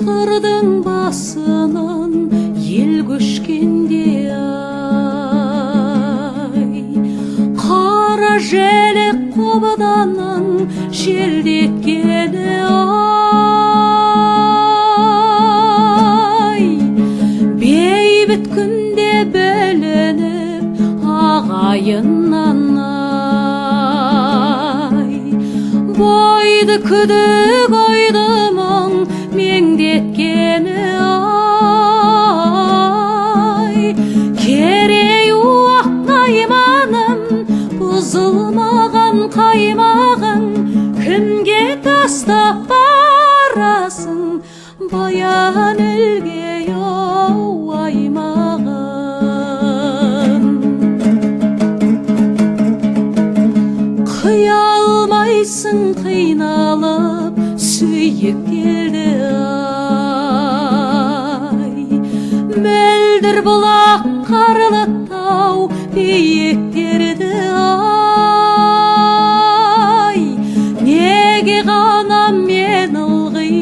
қырдың басынан ел көшкенде ай, қара желек қобданын желдеткені ай, бейбіт күнде бөлініп ағайыннан ай, бойды күдік ойды мұң меңдеткені ай, керей уақ найманым бұзылмаған қаймағың, кімге тастап барасың баян елге оу аймағын. Қия алмайсың қиналып сүйек келді ай, мөлдір бұлақ қарлы тау биіктерді ай, неге ғана мен ылғи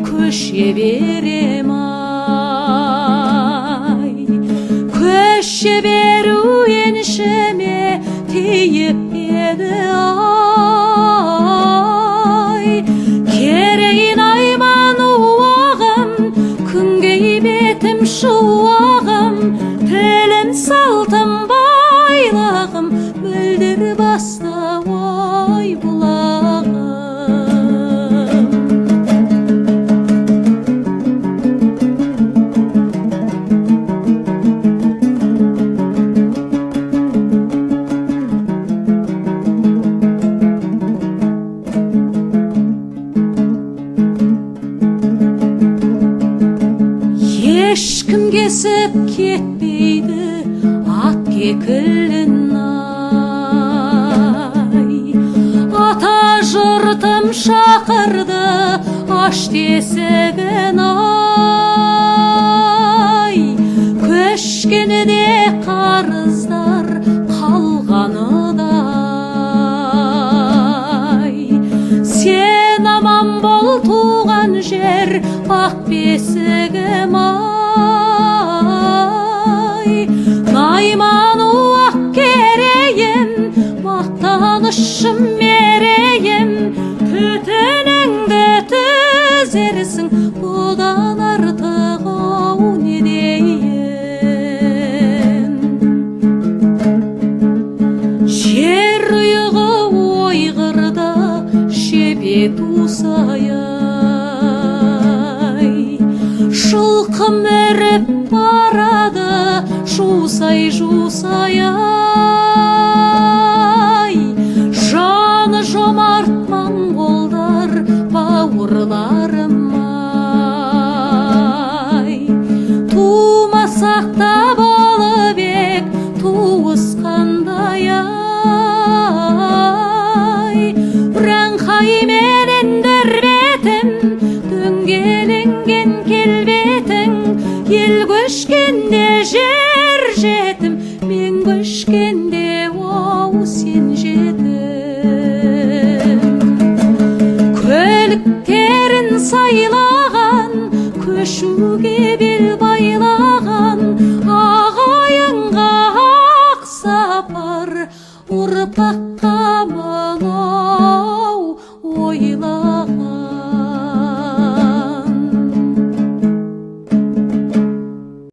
көше берем ай, көше беру еншіме тиіп еді ай, керей найман уағым, күнге бетім шуағым, тілім салтым байлағым, мөлдір баста ой бұлағым. Ешкім кесіп кетпейді ат кекілін ай, ата жұртым шақырды аш тесігін ай, көшкені де қарыздар қалғаны да ай, сен аман бол туған жер бақ бесігім ай, найман уақ керейім, мақтанышым мерейім, түтініңді түзерсің, бұдан артық оу не дейін. Жер ұйығы ойғырда жебе тусай ай, жылқым үріп барады жусай ай, жаны жомарт монғолдар бауырларым ай, тумасақ та болып ек туысқандай ай, үрәңқай менен дүрбетім, дөңгеленген келбетің, ел көшкенде жер жетім, мен көшкенде оу сен жетім. Көліктерін сайлаған, көшуге бел байлаған, ағайынға ақ сапар ұрпаққа